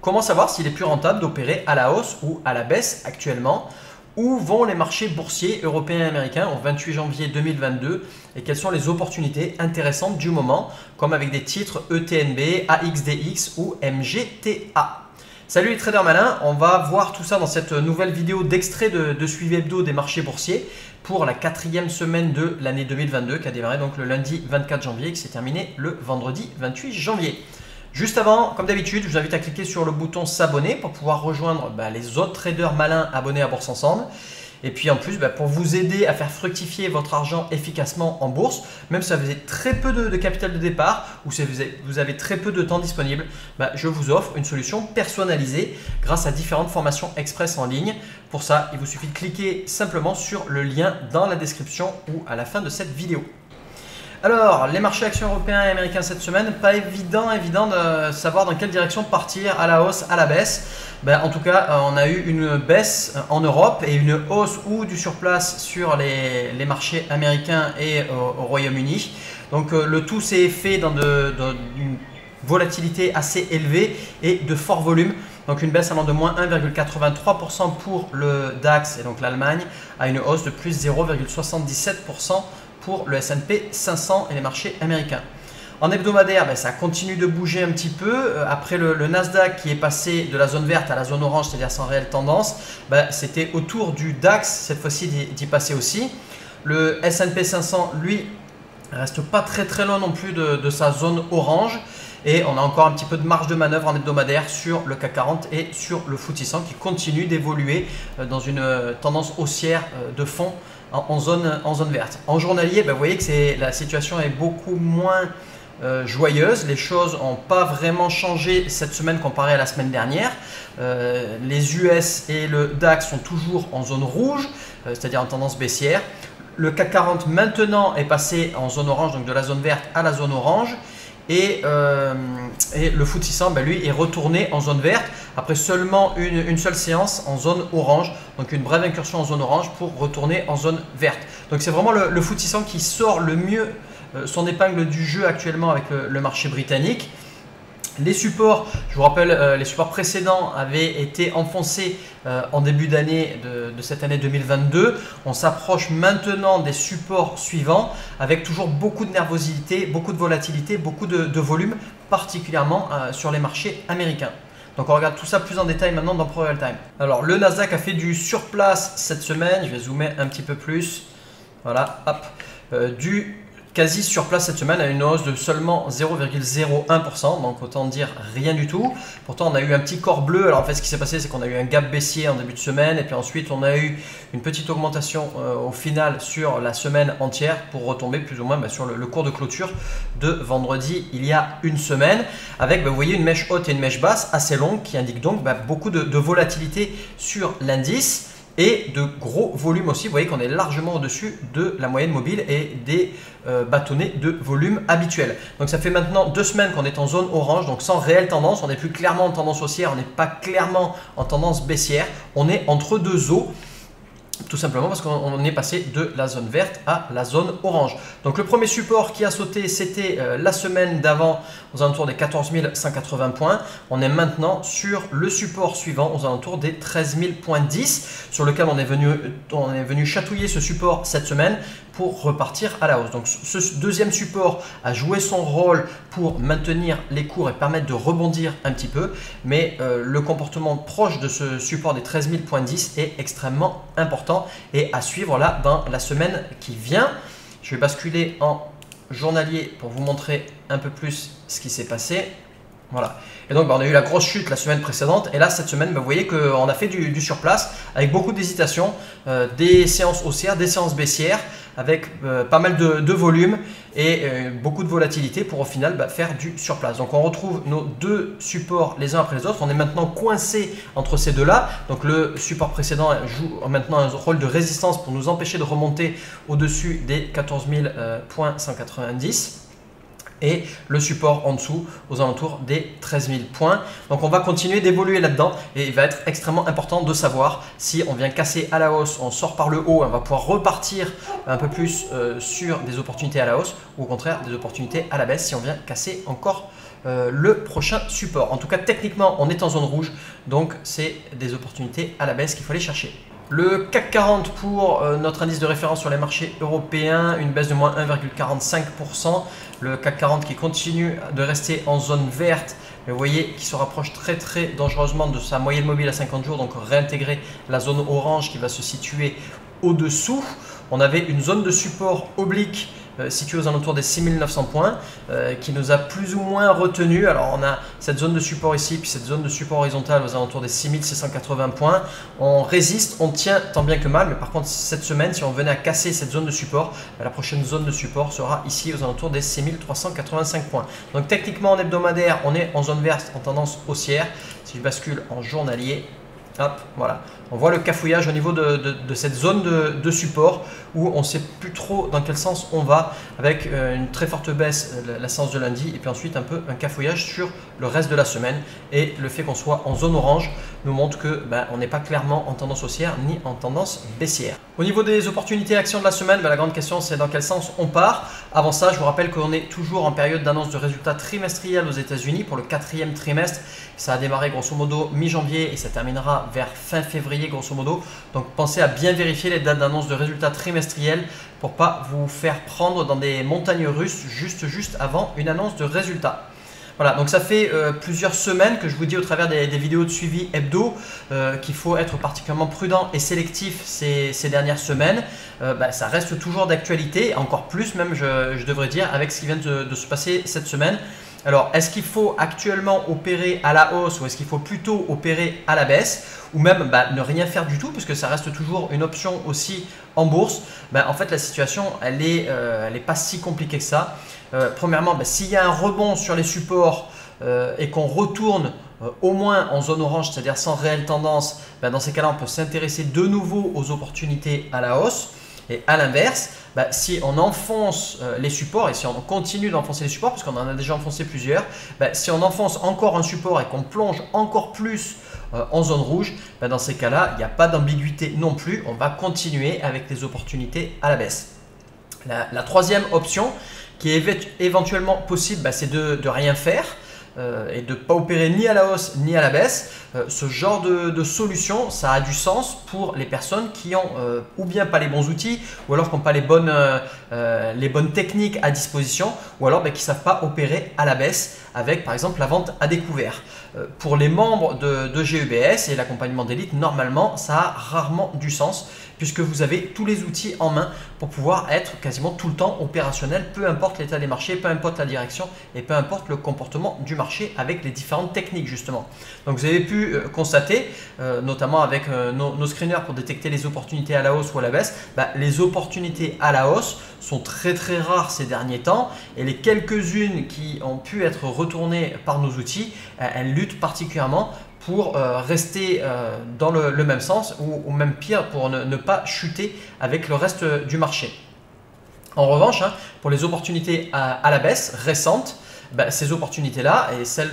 Comment savoir s'il est plus rentable d'opérer à la hausse ou à la baisse actuellement? Où vont les marchés boursiers européens et américains au 28 janvier 2022 et quelles sont les opportunités intéressantes du moment, comme avec des titres ETNB, AXDX ou MGTA. Salut les traders malins, on va voir tout ça dans cette nouvelle vidéo d'extrait de suivi hebdo des marchés boursiers pour la 4e semaine de l'année 2022 qui a démarré donc le lundi 24 janvier et qui s'est terminé le vendredi 28 janvier. Juste avant, comme d'habitude, je vous invite à cliquer sur le bouton s'abonner pour pouvoir rejoindre les autres traders malins abonnés à Bourse Ensemble. Et puis en plus, pour vous aider à faire fructifier votre argent efficacement en bourse, même si vous avez très peu de capital de départ ou si vous avez très peu de temps disponible, je vous offre une solution personnalisée grâce à différentes formations express en ligne. Pour ça, il vous suffit de cliquer simplement sur le lien dans la description ou à la fin de cette vidéo. Alors, les marchés actions européens et américains cette semaine, pas évident de savoir dans quelle direction partir, à la hausse, à la baisse. En tout cas, on a eu une baisse en Europe et une hausse ou du surplace sur les marchés américains et au Royaume-Uni. Donc, le tout s'est fait dans une volatilité assez élevée et de fort volume. Donc une baisse allant de moins 1,83% pour le DAX et donc l'Allemagne à une hausse de plus 0,77% pour le S&P 500 et les marchés américains. En hebdomadaire, ça continue de bouger un petit peu. Après le Nasdaq qui est passé de la zone verte à la zone orange, c'est-à-dire sans réelle tendance, c'était au tour du DAX cette fois-ci d'y passer aussi. Le S&P 500, lui, reste pas très loin non plus de sa zone orange. Et on a encore un petit peu de marge de manœuvre en hebdomadaire sur le CAC 40 et sur le FTSE 100 qui continue d'évoluer dans une tendance haussière de fond en zone verte. En journalier, vous voyez que la situation est beaucoup moins joyeuse. Les choses n'ont pas vraiment changé cette semaine comparé à la semaine dernière. Les US et le DAX sont toujours en zone rouge, c'est-à-dire en tendance baissière. Le CAC 40 maintenant est passé en zone orange, donc de la zone verte à la zone orange. Et le FTSE 100, lui, est retourné en zone verte après seulement une seule séance en zone orange. Donc une brève incursion en zone orange pour retourner en zone verte. Donc c'est vraiment le FTSE 100 qui sort le mieux son épingle du jeu actuellement avec le marché britannique. Les supports, je vous rappelle, les supports précédents avaient été enfoncés en début d'année de cette année 2022. On s'approche maintenant des supports suivants avec toujours beaucoup de nervosité, beaucoup de volatilité, beaucoup de volume, particulièrement sur les marchés américains. Donc on regarde tout ça plus en détail maintenant dans Pro Real Time. Alors le Nasdaq a fait du surplace cette semaine, je vais zoomer un petit peu plus. Voilà, hop, du quasi sur place cette semaine à une hausse de seulement 0,01%, donc autant dire rien du tout. Pourtant on a eu un petit corps bleu. Alors en fait ce qui s'est passé c'est qu'on a eu un gap baissier en début de semaine et puis ensuite on a eu une petite augmentation au final sur la semaine entière pour retomber plus ou moins sur le cours de clôture de vendredi il y a une semaine avec vous voyez une mèche haute et une mèche basse assez longue qui indique donc beaucoup de volatilité sur l'indice. Et de gros volumes aussi, vous voyez qu'on est largement au-dessus de la moyenne mobile et des bâtonnets de volume habituels. Donc ça fait maintenant 2 semaines qu'on est en zone orange, donc sans réelle tendance. On n'est plus clairement en tendance haussière, on n'est pas clairement en tendance baissière. On est entre deux eaux. Tout simplement parce qu'on est passé de la zone verte à la zone orange. Donc le premier support qui a sauté, c'était la semaine d'avant aux alentours des 14 180 points. On est maintenant sur le support suivant aux alentours des 13 000.10 sur lequel on est venu chatouiller ce support cette semaine pour repartir à la hausse. Donc ce deuxième support a joué son rôle pour maintenir les cours et permettre de rebondir un petit peu. Mais le comportement proche de ce support des 13 000.10 est extrêmement important et à suivre là dans la semaine qui vient. Je vais basculer en journalier pour vous montrer un peu plus ce qui s'est passé. Voilà. Et donc on a eu la grosse chute la semaine précédente et là cette semaine vous voyez qu'on a fait du surplace avec beaucoup d'hésitation, des séances haussières, des séances baissières avec pas mal de volume et beaucoup de volatilité pour au final faire du surplace. Donc on retrouve nos deux supports les uns après les autres. On est maintenant coincé entre ces deux là. Donc le support précédent joue maintenant un rôle de résistance pour nous empêcher de remonter au-dessus des 14 000.190. Et le support en dessous aux alentours des 13 000 points. Donc on va continuer d'évoluer là-dedans et il va être extrêmement important de savoir si on vient casser à la hausse, on sort par le haut, on va pouvoir repartir un peu plus sur des opportunités à la hausse ou au contraire des opportunités à la baisse si on vient casser encore le prochain support. En tout cas, techniquement, on est en zone rouge, donc c'est des opportunités à la baisse qu'il faut aller chercher. Le CAC 40 pour notre indice de référence sur les marchés européens, une baisse de moins 1,45%. Le CAC 40 qui continue de rester en zone verte, mais vous voyez qu'il se rapproche très dangereusement de sa moyenne mobile à 50 jours, donc réintégrer la zone orange qui va se situer au-dessous. On avait une zone de support oblique située aux alentours des 6900 points qui nous a plus ou moins retenu. Alors on a cette zone de support ici, puis cette zone de support horizontale aux alentours des 6680 points. On résiste, on tient tant bien que mal, mais par contre cette semaine, si on venait à casser cette zone de support, la prochaine zone de support sera ici aux alentours des 6385 points. Donc techniquement en hebdomadaire, on est en zone verte en tendance haussière. Si je bascule en journalier, hop, voilà. On voit le cafouillage au niveau de cette zone de support où on ne sait plus trop dans quel sens on va, avec une très forte baisse la séance de lundi et puis ensuite un peu un cafouillage sur le reste de la semaine. Et le fait qu'on soit en zone orange nous montre que on n'est pas clairement en tendance haussière ni en tendance baissière. Au niveau des opportunités actions de la semaine, la grande question c'est dans quel sens on part. Avant ça, je vous rappelle qu'on est toujours en période d'annonce de résultats trimestriels aux États-Unis pour le 4e trimestre. Ça a démarré grosso modo mi-janvier et ça terminera vers fin février grosso modo. Donc pensez à bien vérifier les dates d'annonce de résultats trimestriels pour pas vous faire prendre dans des montagnes russes juste avant une annonce de résultats. Voilà, donc ça fait plusieurs semaines que je vous dis au travers des vidéos de suivi hebdo qu'il faut être particulièrement prudent et sélectif ces dernières semaines. Ça reste toujours d'actualité, encore plus même je devrais dire avec ce qui vient de se passer cette semaine. Alors, est-ce qu'il faut actuellement opérer à la hausse ou est-ce qu'il faut plutôt opérer à la baisse ou même ne rien faire du tout parce que ça reste toujours une option aussi en bourse? En fait, la situation, elle est pas si compliquée que ça. Premièrement, s'il y a un rebond sur les supports et qu'on retourne au moins en zone orange, c'est-à-dire sans réelle tendance, dans ces cas-là, on peut s'intéresser de nouveau aux opportunités à la hausse. Et à l'inverse, si on enfonce les supports et si on continue d'enfoncer les supports, parce qu'on en a déjà enfoncé plusieurs, si on enfonce encore un support et qu'on plonge encore plus en zone rouge, dans ces cas-là, il n'y a pas d'ambiguïté non plus. On va continuer avec les opportunités à la baisse. La troisième option qui est éventuellement possible, c'est de rien faire. Et de ne pas opérer ni à la hausse ni à la baisse. Ce genre de solution, ça a du sens pour les personnes qui ont ou bien pas les bons outils ou alors qui n'ont pas les bonnes techniques à disposition ou alors qui ne savent pas opérer à la baisse avec par exemple la vente à découvert. Pour les membres de GEBS et l'accompagnement d'élite, normalement ça a rarement du sens puisque vous avez tous les outils en main pour pouvoir être quasiment tout le temps opérationnel, peu importe l'état des marchés, peu importe la direction et peu importe le comportement du marché avec les différentes techniques justement. Donc vous avez pu constater, notamment avec nos screeners pour détecter les opportunités à la hausse ou à la baisse, les opportunités à la hausse sont très rares ces derniers temps et les quelques-unes qui ont pu être retournées par nos outils, elles luttent particulièrement pour rester dans le même sens ou même pire pour ne pas chuter avec le reste du marché. En revanche, pour les opportunités à la baisse récentes, ces opportunités-là et celles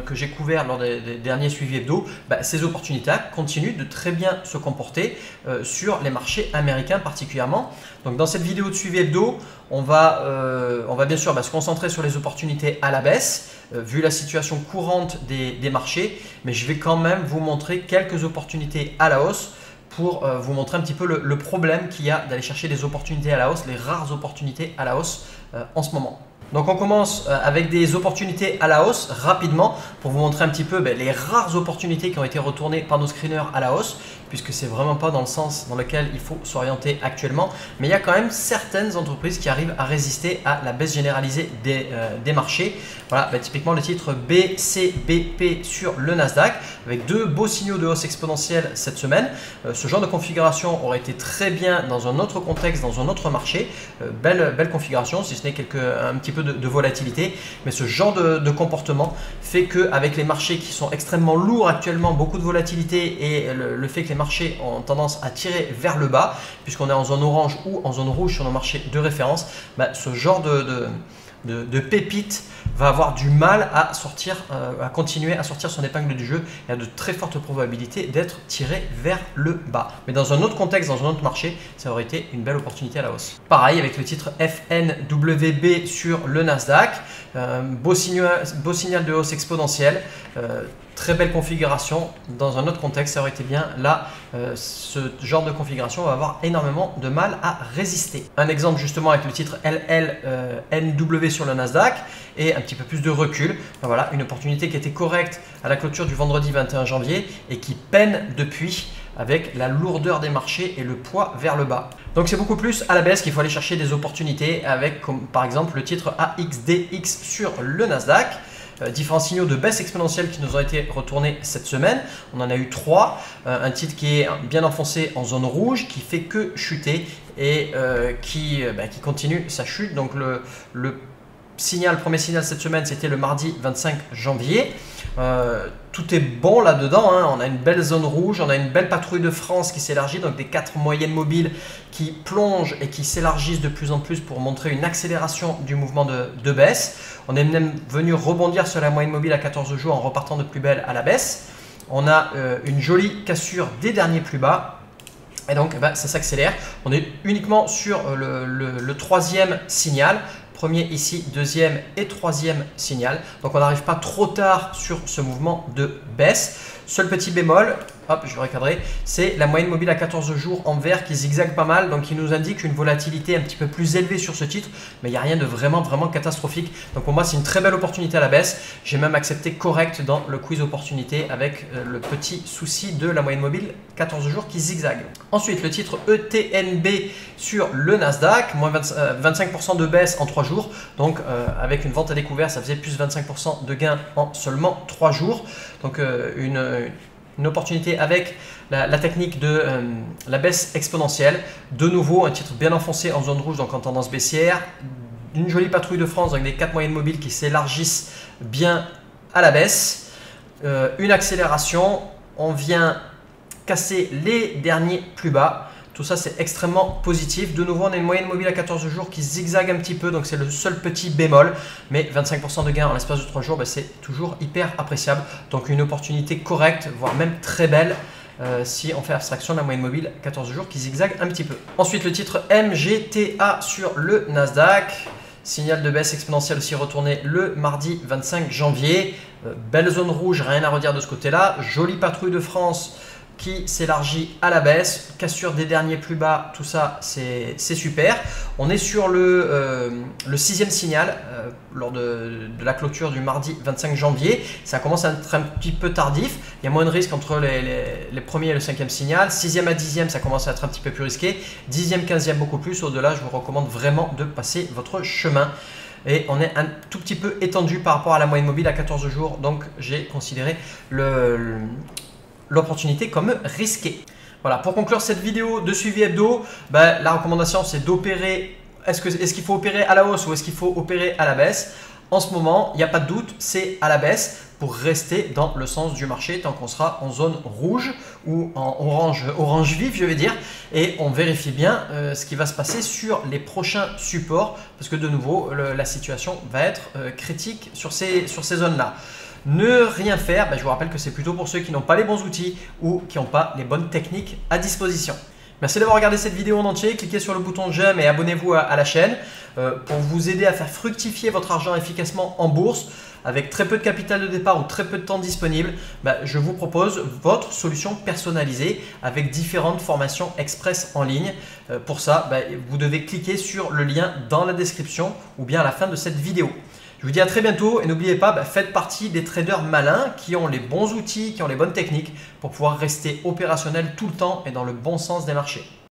que j'ai couvertes lors des derniers suivis hebdo, ces opportunités-là continuent de très bien se comporter sur les marchés américains particulièrement. Donc dans cette vidéo de suivi hebdo, on va bien sûr se concentrer sur les opportunités à la baisse vu la situation courante des marchés, mais je vais quand même vous montrer quelques opportunités à la hausse pour vous montrer un petit peu le problème qu'il y a d'aller chercher des opportunités à la hausse, les rares opportunités à la hausse en ce moment. Donc on commence avec des opportunités à la hausse rapidement pour vous montrer un petit peu les rares opportunités qui ont été retournées par nos screeners à la hausse puisque c'est vraiment pas dans le sens dans lequel il faut s'orienter actuellement. Mais il y a quand même certaines entreprises qui arrivent à résister à la baisse généralisée des marchés. Voilà, typiquement le titre BCBP sur le Nasdaq avec deux beaux signaux de hausse exponentielle cette semaine. Ce genre de configuration aurait été très bien dans un autre contexte, dans un autre marché. Belle configuration, si ce n'est un petit peu de volatilité. Mais ce genre de comportement fait qu'avec les marchés qui sont extrêmement lourds actuellement, beaucoup de volatilité et le fait que les marchés ont tendance à tirer vers le bas, puisqu'on est en zone orange ou en zone rouge sur nos marchés de référence, ce genre de pépites va avoir du mal à continuer à sortir son épingle du jeu et a de très fortes probabilités d'être tiré vers le bas. Mais dans un autre contexte, dans un autre marché, ça aurait été une belle opportunité à la hausse. Pareil avec le titre FNWB sur le Nasdaq, beau signal de hausse exponentielle. Très belle configuration. Dans un autre contexte, ça aurait été bien. Là, ce genre de configuration va avoir énormément de mal à résister. Un exemple justement avec le titre LLNW sur le Nasdaq et un petit peu plus de recul. Voilà, une opportunité qui était correcte à la clôture du vendredi 21 janvier et qui peine depuis avec la lourdeur des marchés et le poids vers le bas. Donc c'est beaucoup plus à la baisse qu'il faut aller chercher des opportunités avec comme par exemple le titre AXDX sur le Nasdaq. Différents signaux de baisse exponentielle qui nous ont été retournés cette semaine. On en a eu 3. Un titre qui est bien enfoncé en zone rouge, qui fait que chuter et qui continue sa chute. Donc le premier signal cette semaine, c'était le mardi 25 janvier. Tout est bon là-dedans, hein. On a une belle zone rouge, on a une belle patrouille de France qui s'élargit, donc des 4 moyennes mobiles qui plongent et qui s'élargissent de plus en plus pour montrer une accélération du mouvement de baisse. On est même venu rebondir sur la moyenne mobile à 14 jours en repartant de plus belle à la baisse. On a une jolie cassure des derniers plus bas. Et donc ça s'accélère. On est uniquement sur le troisième signal. Premier ici, deuxième et troisième signal. Donc on n'arrive pas trop tard sur ce mouvement de baisse. Seul petit bémol, hop, je vais recadrer, c'est la moyenne mobile à 14 jours en vert qui zigzague pas mal, donc il nous indique une volatilité un petit peu plus élevée sur ce titre, mais il n'y a rien de vraiment catastrophique. Donc pour moi, c'est une très belle opportunité à la baisse. J'ai même accepté correct dans le quiz opportunité avec le petit souci de la moyenne mobile 14 jours qui zigzague. Ensuite, le titre ETNB sur le Nasdaq, moins 25% de baisse en 3 jours. Donc avec une vente à découvert, ça faisait plus 25% de gain en seulement 3 jours. Donc une opportunité avec la technique de la baisse exponentielle. De nouveau, un titre bien enfoncé en zone rouge, donc en tendance baissière. Une jolie patrouille de France avec des 4 moyennes mobiles qui s'élargissent bien à la baisse. Une accélération. On vient casser les derniers plus bas. Tout ça, c'est extrêmement positif. De nouveau, on a une moyenne mobile à 14 jours qui zigzague un petit peu, donc c'est le seul petit bémol. Mais 25% de gain en l'espace de 3 jours, c'est toujours hyper appréciable. Donc une opportunité correcte, voire même très belle, si on fait abstraction de la moyenne mobile 14 jours qui zigzague un petit peu. Ensuite, le titre MGTA sur le Nasdaq. Signal de baisse exponentielle aussi retourné le mardi 25 janvier. Belle zone rouge, rien à redire de ce côté-là. Jolie patrouille de France qui s'élargit à la baisse, cassure des derniers plus bas, tout ça c'est super. On est sur le 6e signal lors de la clôture du mardi 25 janvier. Ça commence à être un petit peu tardif, il y a moins de risque entre les premiers et le 5e signal. 6e à 10e, ça commence à être un petit peu plus risqué. 10e, 15e beaucoup plus. Au-delà, je vous recommande vraiment de passer votre chemin. Et on est un tout petit peu étendu par rapport à la moyenne mobile à 14 jours, donc j'ai considéré l'opportunité comme risquée. Voilà, pour conclure cette vidéo de suivi hebdo, la recommandation c'est d'opérer. Est-ce qu'il faut opérer à la hausse ou est-ce qu'il faut opérer à la baisse? En ce moment, il n'y a pas de doute, c'est à la baisse pour rester dans le sens du marché tant qu'on sera en zone rouge ou en orange vif, je vais dire. Et on vérifie bien ce qui va se passer sur les prochains supports parce que de nouveau, la situation va être critique sur ces zones-là. Ne rien faire, je vous rappelle que c'est plutôt pour ceux qui n'ont pas les bons outils ou qui n'ont pas les bonnes techniques à disposition. Merci d'avoir regardé cette vidéo en entier. Cliquez sur le bouton j'aime et abonnez-vous à la chaîne pour vous aider à faire fructifier votre argent efficacement en bourse. Avec très peu de capital de départ ou très peu de temps disponible, je vous propose votre solution personnalisée avec différentes formations express en ligne. Pour ça, vous devez cliquer sur le lien dans la description ou bien à la fin de cette vidéo. Je vous dis à très bientôt et n'oubliez pas, faites partie des traders malins qui ont les bons outils, qui ont les bonnes techniques pour pouvoir rester opérationnel tout le temps et dans le bon sens des marchés.